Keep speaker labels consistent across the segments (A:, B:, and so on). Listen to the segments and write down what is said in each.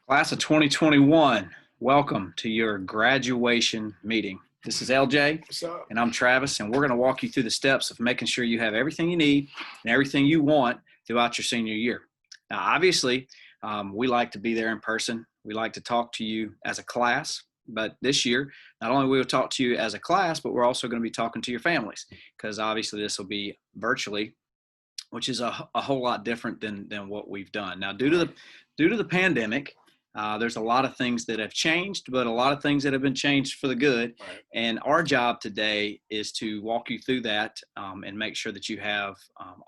A: Class of 2021, welcome to your graduation meeting. This is LJ,
B: What's up?
A: and I'm Travis, and we're going to walk you through the steps of making sure you have everything you need and everything you want throughout your senior year. Now, obviously, we like to be there in person. We like to talk to you as a class, but this year, not only will we talk to you as a class, but we're also going to be talking to your families because obviously this will be virtually, which is a whole lot different than what we've done. Now, due to the pandemic, there's a lot of things that have changed, but a lot of things that have been changed for the good.
B: Right.
A: And our job today is to walk you through that and make sure that you have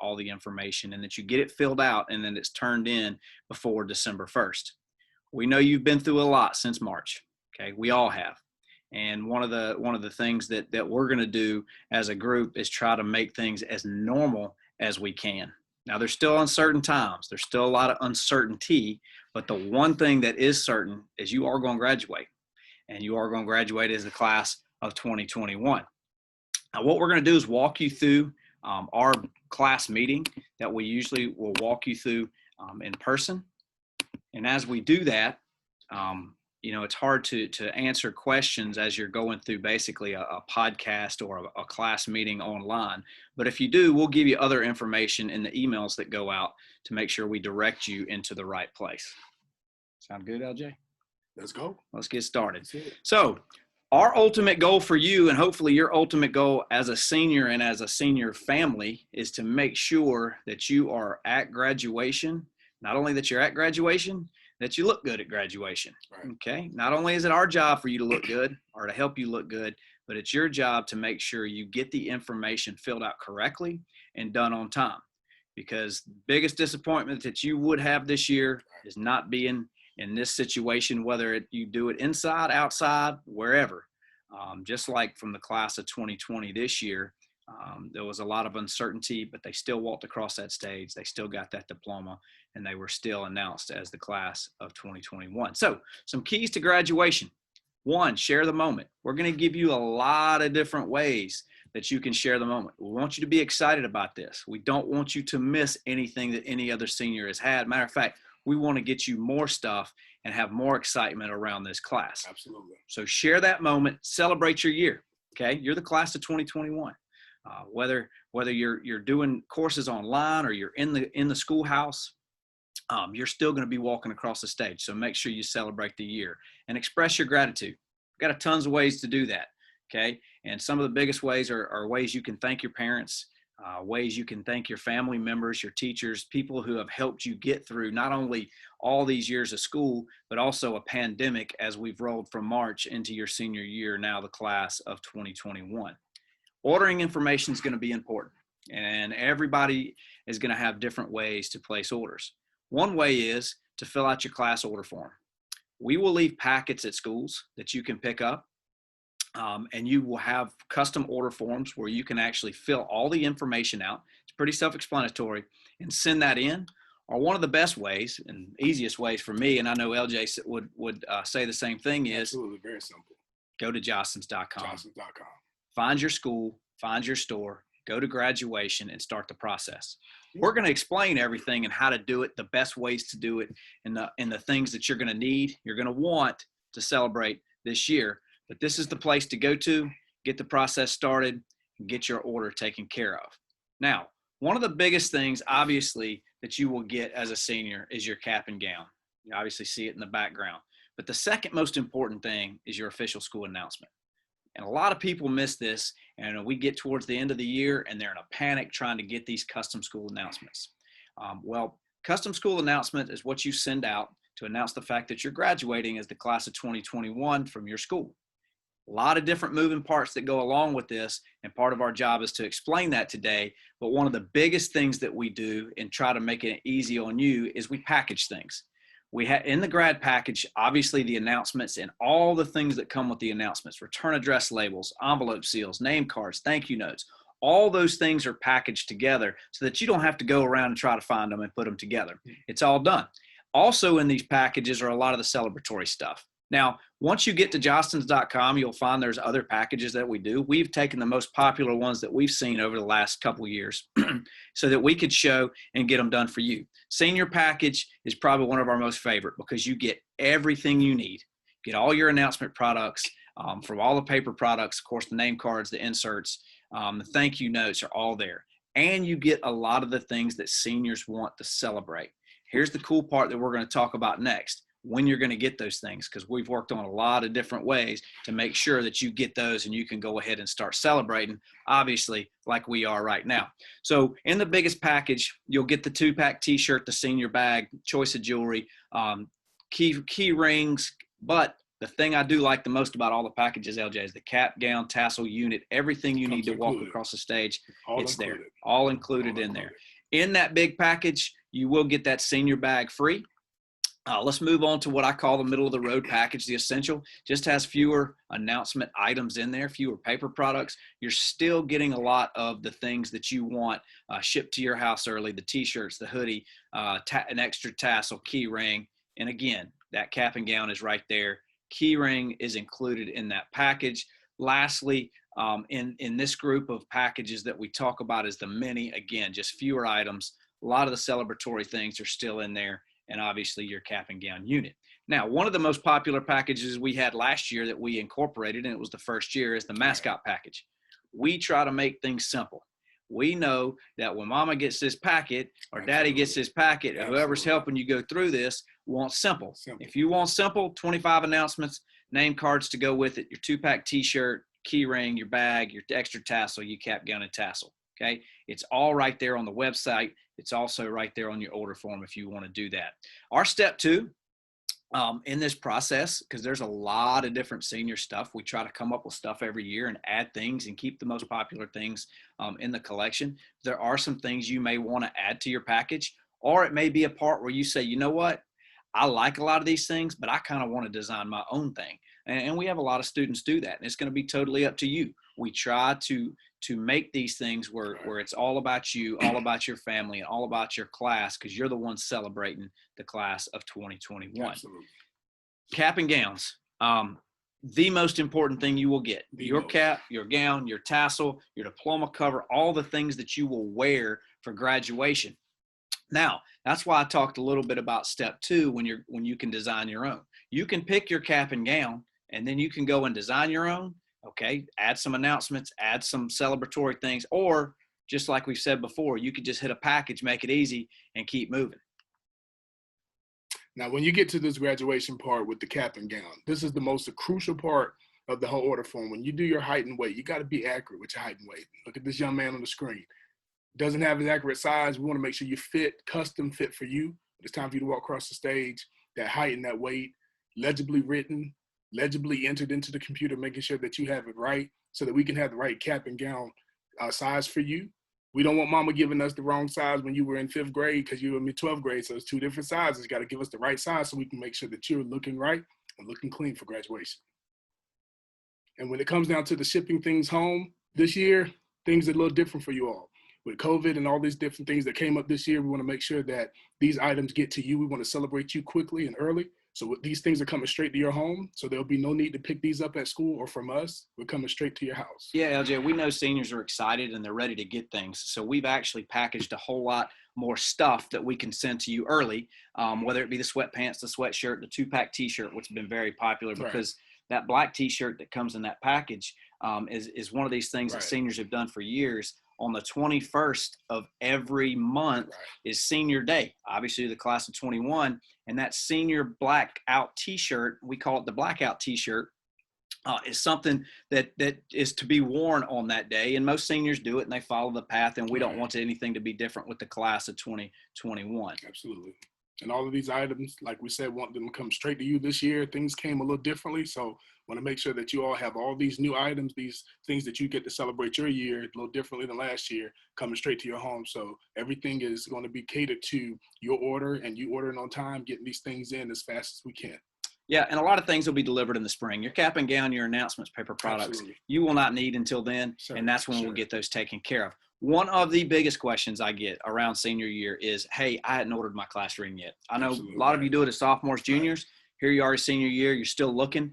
A: all the information and that you get it filled out and then it's turned in before December 1st. We know you've been through a lot since March. Okay, we all have. And one of the things that we're going to do as a group is try to make things as normal as we can. Now, there's still uncertain times. There's still a lot of uncertainty, but the one thing that is certain is you are going to graduate, and you are going to graduate as the class of 2021. Now, what we're going to do is walk you through our class meeting that we usually will walk you through in person. And as we do that, it's hard to answer questions as you're going through basically a podcast or a class meeting online. But if you do, we'll give you other information in the emails that go out to make sure we direct you into the right place. Sound good, LJ?
B: Let's go.
A: Let's get started. So our ultimate goal for you, and hopefully your ultimate goal as a senior and as a senior family, is to make sure that you are at graduation. Not only that you're at graduation, that you look good at graduation.
B: Right.
A: Okay. Not only is it our job for you to look good or to help you look good, but it's your job to make sure you get the information filled out correctly and done on time. Because the biggest disappointment that you would have this year is not being in this situation, whether you do it inside, outside, wherever. Just like from the class of 2020 this year, there was a lot of uncertainty, but they still walked across that stage. They still got that diploma, and they were still announced as the class of 2021. So some keys to graduation. One, share the moment. We're going to give you a lot of different ways that you can share the moment. We want you to be excited about this. We don't want you to miss anything that any other senior has had. Matter of fact, we want to get you more stuff and have more excitement around this class.
B: Absolutely.
A: So share that moment, celebrate your year. Okay. You're the class of 2021. Whether you're doing courses online or you're in the schoolhouse, you're still going to be walking across the stage. So make sure you celebrate the year and express your gratitude. We've got tons of ways to do that. Okay. And some of the biggest ways are ways you can thank your parents, ways you can thank your family members, your teachers, people who have helped you get through not only all these years of school, but also a pandemic as we've rolled from March into your senior year, now the class of 2021. Ordering information is going to be important, and everybody is going to have different ways to place orders. One way is to fill out your class order form. We will leave packets at schools that you can pick up, and you will have custom order forms where you can actually fill all the information out. It's pretty self-explanatory, and send that in. Or one of the best ways and easiest ways for me, and I know LJ would say the same thing, is
B: absolutely very simple.
A: Go to Jostens.com.
B: Jostens.com.
A: Find your school, find your store, go to graduation, and start the process. We're going to explain everything and how to do it, the best ways to do it, and the things that you're going to need, you're going to want to celebrate this year. But this is the place to go to, get the process started, and get your order taken care of. Now, one of the biggest things, obviously, that you will get as a senior is your cap and gown. You obviously see it in the background. But the second most important thing is your official school announcement. And a lot of people miss this, and we get towards the end of the year and they're in a panic trying to get these custom school announcements. Custom school announcement is what you send out to announce the fact that you're graduating as the class of 2021 from your school. A lot of different moving parts that go along with this, and part of our job is to explain that today. But one of the biggest things that we do and try to make it easy on you is we package things. We have in the grad package, obviously the announcements and all the things that come with the announcements, return address labels, envelope seals, name cards, thank you notes. All those things are packaged together so that you don't have to go around and try to find them and put them together. It's all done. Also in these packages are a lot of the celebratory stuff. Now, once you get to johnsons.com, you'll find there's other packages that we do. We've taken the most popular ones that we've seen over the last couple of years so that we could show and get them done for you. Senior package is probably one of our most favorite because you get everything you need. You get all your announcement products from all the paper products, of course, the name cards, the inserts, the thank you notes are all there. And you get a lot of the things that seniors want to celebrate. Here's the cool part that we're going to talk about next. When you're going to get those things, because we've worked on a lot of different ways to make sure that you get those and you can go ahead and start celebrating, obviously, like we are right now. So in the biggest package, you'll get the 2-pack t-shirt, the senior bag, choice of jewelry, key rings. But the thing I do like the most about all the packages, LJ, is the cap, gown, tassel, unit, everything you need to walk across the stage. It's there, all included in there. In that big package, you will get that senior bag free. Let's move on to what I call the middle of the road package. The essential just has fewer announcement items in there, fewer paper products. You're still getting a lot of the things that you want shipped to your house early, the t-shirts, the hoodie, an extra tassel, key ring. And again, that cap and gown is right there. Key ring is included in that package. Lastly, in this group of packages that we talk about is the mini, again, just fewer items. A lot of the celebratory things are still in there. And obviously your cap and gown unit. Now, one of the most popular packages we had last year that we incorporated, and it was the first year, is the mascot package. We try to make things simple. We know that when mama gets this packet or daddy gets this packet, or whoever's helping you go through this wants simple. If you want simple, 25 announcements, name cards to go with it, your 2-pack t-shirt, key ring, your bag, your extra tassel, your cap, gown, and tassel. Okay, it's all right there on the website. It's also right there on your order form if you want to do that. Our step 2 in this process, because there's a lot of different senior stuff, we try to come up with stuff every year and add things and keep the most popular things in the collection. There are some things you may want to add to your package, or it may be a part where you say, you know what, I like a lot of these things, but I kind of want to design my own thing. And we have a lot of students do that, and it's going to be totally up to you. We try to make these things where it's all about you, all about your family, and all about your class, because you're the one celebrating the class of 2021. Absolutely. Cap and gowns. The most important thing you will get. Your cap, your gown, your tassel, your diploma cover, all the things that you will wear for graduation. Now, that's why I talked a little bit about step 2 when you can design your own. You can pick your cap and gown, and then you can go and design your own. Okay, add some announcements, add some celebratory things, or just like we've said before, you could just hit a package, make it easy, and keep moving.
B: Now, when you get to this graduation part with the cap and gown, this is the most crucial part of the whole order form. When you do your height and weight, you got to be accurate with your height and weight. Look at this young man on the screen. Doesn't have his accurate size. We want to make sure you fit, custom fit for you. It's time for you to walk across the stage. That height and that weight, legibly written, legibly entered into the computer, making sure that you have it right so that we can have the right cap and gown size for you. We don't want mama giving us the wrong size when you were in 5th grade because you were in 12th grade. So it's 2 different sizes. You got to give us the right size so we can make sure that you're looking right and looking clean for graduation. And when it comes down to the shipping things home this year, things are a little different for you all. With COVID and all these different things that came up this year, we want to make sure that these items get to you. We want to celebrate you quickly and early. So these things are coming straight to your home. So there'll be no need to pick these up at school or from us. We're coming straight to your house.
A: Yeah, LJ, we know seniors are excited and they're ready to get things. So we've actually packaged a whole lot more stuff that we can send to you early, whether it be the sweatpants, the sweatshirt, the 2-pack t-shirt, which has been very popular because that black t-shirt that comes in that package is one of these things that seniors have done for years. On the 21st of every month is senior day, obviously the class of 21. And that senior blackout t-shirt, we call it the blackout t-shirt, is something that is to be worn on that day. And most seniors do it and they follow the path. And we don't want anything to be different with the class of 2021.
B: Absolutely. And all of these items, like we said, want them to come straight to you this year. Things came a little differently. So want to make sure that you all have all these new items, these things that you get to celebrate your year a little differently than last year, coming straight to your home. So everything is going to be catered to your order and you ordering on time, getting these things in as fast as we can.
A: Yeah, and a lot of things will be delivered in the spring. Your cap and gown, your announcements, paper products, you will not need until then, and that's when we'll get those taken care of. One of the biggest questions I get around senior year is, hey, I hadn't ordered my class ring yet. I know a lot of you do it as sophomores, juniors. Here you are, senior year, you're still looking.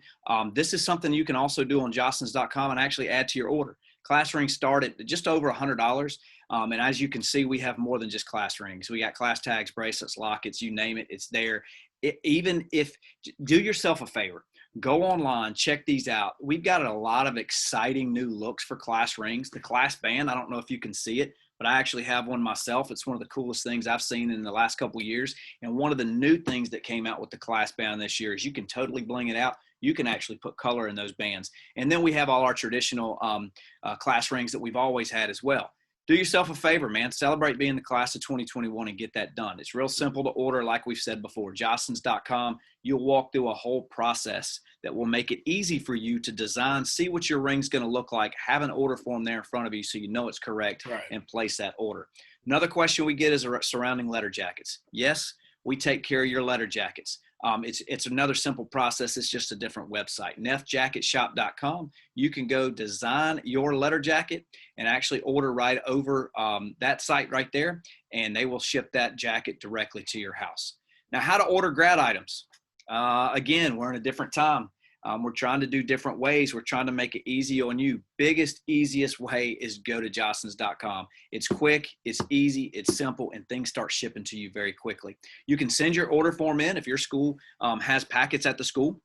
A: This is something you can also do on jostens.com and actually add to your order. Class rings start at just over $100. And as you can see, we have more than just class rings. We got class tags, bracelets, lockets, you name it, it's there. Even if, do yourself a favor, go online, check these out. We've got a lot of exciting new looks for class rings. The class band, I don't know if you can see it, but I actually have one myself. It's one of the coolest things I've seen in the last couple of years. And one of the new things that came out with the class band this year is you can totally bling it out. You can actually put color in those bands. And then we have all our traditional class rings that we've always had as well. Do yourself a favor, man. Celebrate being the class of 2021 and get that done. It's real simple to order, like we've said before. Jostens.com. You'll walk through a whole process that will make it easy for you to design, see what your ring's going to look like, have an order form there in front of you so you know it's correct, right, and place that order. Another question we get is surrounding letter jackets. Yes, we take care of your letter jackets. It's another simple process. It's just a different website, neffjacketshop.com. You can go design your letter jacket and actually order right over that site right there, and they will ship that jacket directly to your house. Now, how to order grad items. Again, we're in a different time. We're trying to do different ways. We're trying to make it easy on you. Biggest, easiest way is go to jostens.com. It's quick, it's easy, it's simple, and things start shipping to you very quickly. You can send your order form in if your school has packets at the school.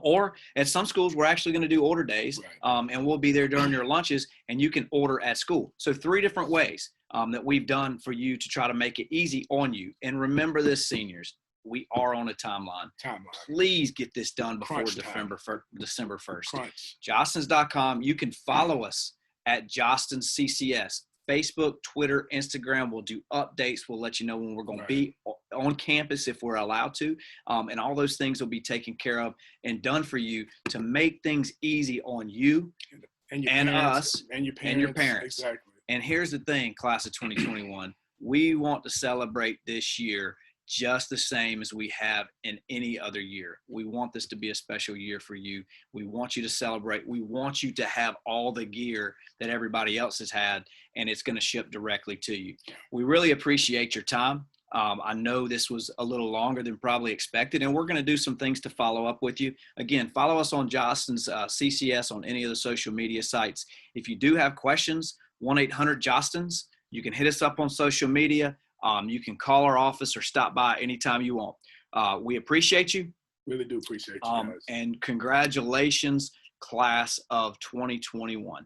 A: Or at some schools, we're actually going to do order days, and we'll be there during your lunches, and you can order at school. So 3 different ways that we've done for you to try to make it easy on you. And remember this, seniors. We are on a timeline. Please get this done before December 1st. Jostens.com. You can follow us at Jostens CCS. Facebook, Twitter, Instagram. We'll do updates. We'll let you know when we're going to be on campus if we're allowed to. And all those things will be taken care of and done for you to make things easy on you and us and your parents. Exactly. And here's the thing, class of 2021. We want to celebrate this year just the same as we have in any other year. We want this to be a special year for you. We want you to celebrate. We want you to have all the gear that everybody else has had, and it's going to ship directly to you. We really appreciate your time. I know this was a little longer than probably expected, and we're going to do some things to follow up with you. Again, follow us on Jostens CCS on any of the social media sites. If you do have questions, 1-800-JOSTENS. You can hit us up on social media. You can call our office or stop by anytime you want. We appreciate you.
B: Really do appreciate you guys.
A: And congratulations, class of 2021.